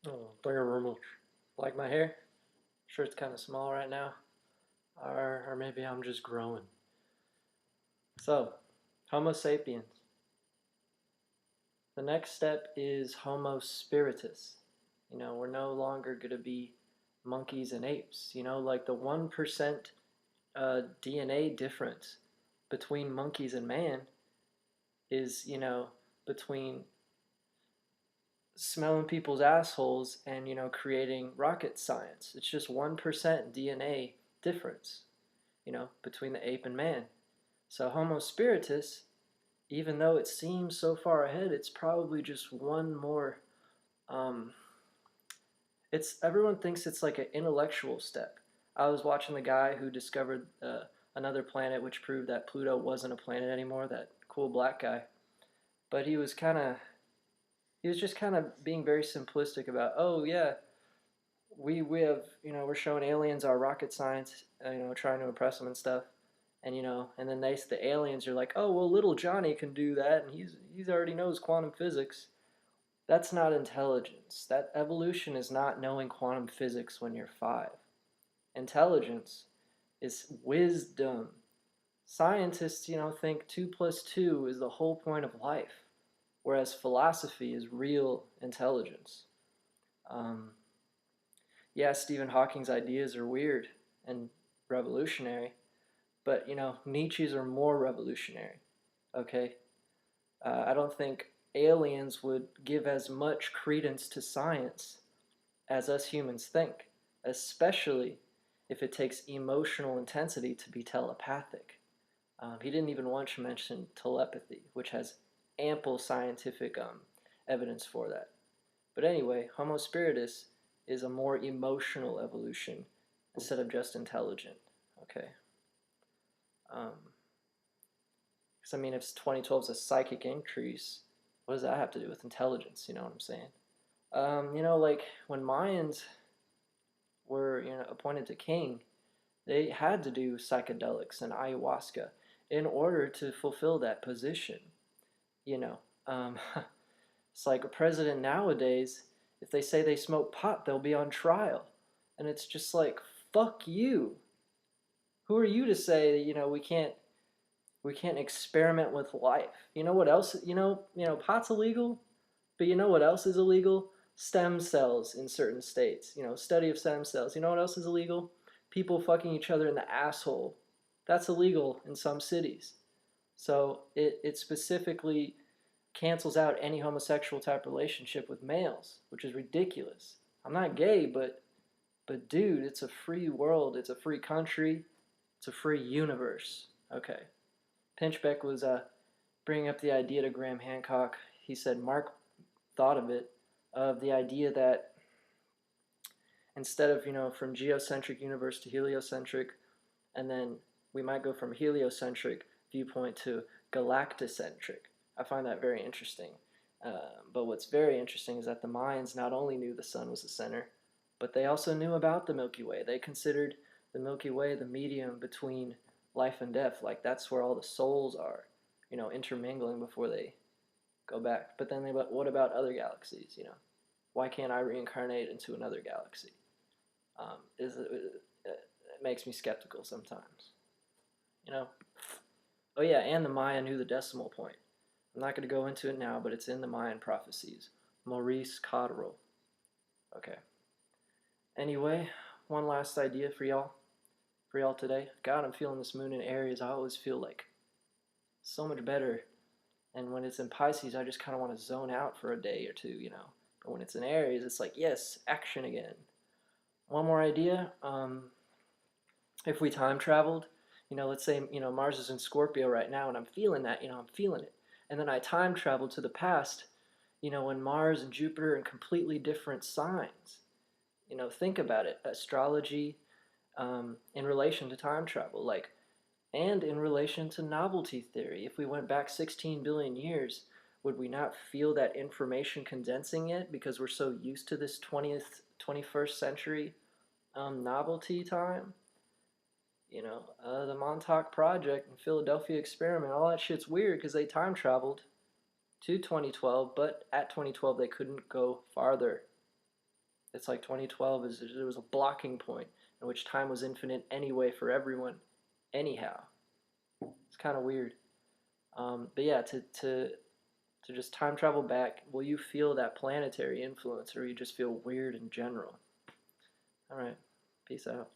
Oh, thank you very much. Like my hair? Sure, it's kind of small right now. Or maybe I'm just growing. So, Homo sapiens. The next step is Homo Spiritus. We're no longer going to be monkeys and apes. Like the 1% DNA difference between monkeys and man is, between smelling people's assholes and creating rocket science. It's just 1% DNA difference, between the ape and man. So Homo spiritus, even though it seems so far ahead, it's probably just one more. um, it's Everyone thinks it's like an intellectual step. I was watching the guy who discovered another planet, which proved that Pluto wasn't a planet anymore, that cool black guy. But he was just kind of being very simplistic about, oh yeah, we have, we're showing aliens our rocket science, trying to impress them and stuff. And and then the aliens are like, oh well, little Johnny can do that, and he's already knows quantum physics. That's not intelligence. That evolution is not knowing quantum physics when you're 5. Intelligence is wisdom. Scientists, think 2 plus 2 is the whole point of life, whereas philosophy is real intelligence. Um, yeah, Stephen Hawking's ideas are weird and revolutionary, but Nietzsche's are more revolutionary. Okay, I don't think aliens would give as much credence to science as us humans think, especially if it takes emotional intensity to be telepathic. He didn't even once mention telepathy, which has ample scientific evidence for that. But anyway, Homo spiritus is a more emotional evolution instead of just intelligent. Okay. Um, because I mean, if 2012 is a psychic increase, what does that have to do with intelligence? You know what I'm saying? Like when Mayans were appointed to king, they had to do psychedelics and ayahuasca in order to fulfill that position. You know, um, it's like a president nowadays. If they say they smoke pot, they'll be on trial, and it's just like fuck you. Who are you to say that we can't experiment with life? You know what else? Pot's illegal, but you know what else is illegal? Stem cells in certain states. Study of stem cells. You know what else is illegal? People fucking each other in the asshole. That's illegal in some cities. So it specifically cancels out any homosexual type relationship with males, which is ridiculous. I'm not gay, but dude, it's a free world. It's a free country. It's a free universe. Okay. Pinchbeck was bringing up the idea to Graham Hancock. He said Mark thought of the idea that instead of, from geocentric universe to heliocentric, and then we might go from heliocentric viewpoint to galactocentric. I find that very interesting. But what's very interesting is that the Mayans not only knew the sun was the center, but they also knew about the Milky Way. They considered the Milky Way the medium between life and death. Like that's where all the souls are, intermingling before they go back. But then what about other galaxies? Why can't I reincarnate into another galaxy? It makes me skeptical sometimes. You know. Oh yeah, and the Maya knew the decimal point. I'm not going to go into it now, but it's in the Mayan prophecies. Maurice Cotterill. Okay. Anyway, one last idea for y'all today. God, I'm feeling this moon in Aries. I always feel like so much better. And when it's in Pisces, I just kind of want to zone out for a day or two. But when it's in Aries, it's like, yes, action again. One more idea. If we time traveled, let's say, Mars is in Scorpio right now, and I'm feeling that, I'm feeling it. And then I time travel to the past, when Mars and Jupiter are in completely different signs. Think about it. Astrology, in relation to time travel, and in relation to novelty theory. If we went back 16 billion years, would we not feel that information condensing it because we're so used to this 21st century novelty time? The Montauk Project and Philadelphia Experiment, all that shit's weird because they time traveled to 2012, but at 2012 they couldn't go farther. It's like 2012 is there was a blocking point in which time was infinite anyway for everyone, anyhow. It's kind of weird. But yeah, to just time travel back, will you feel that planetary influence, or you just feel weird in general? All right, peace out.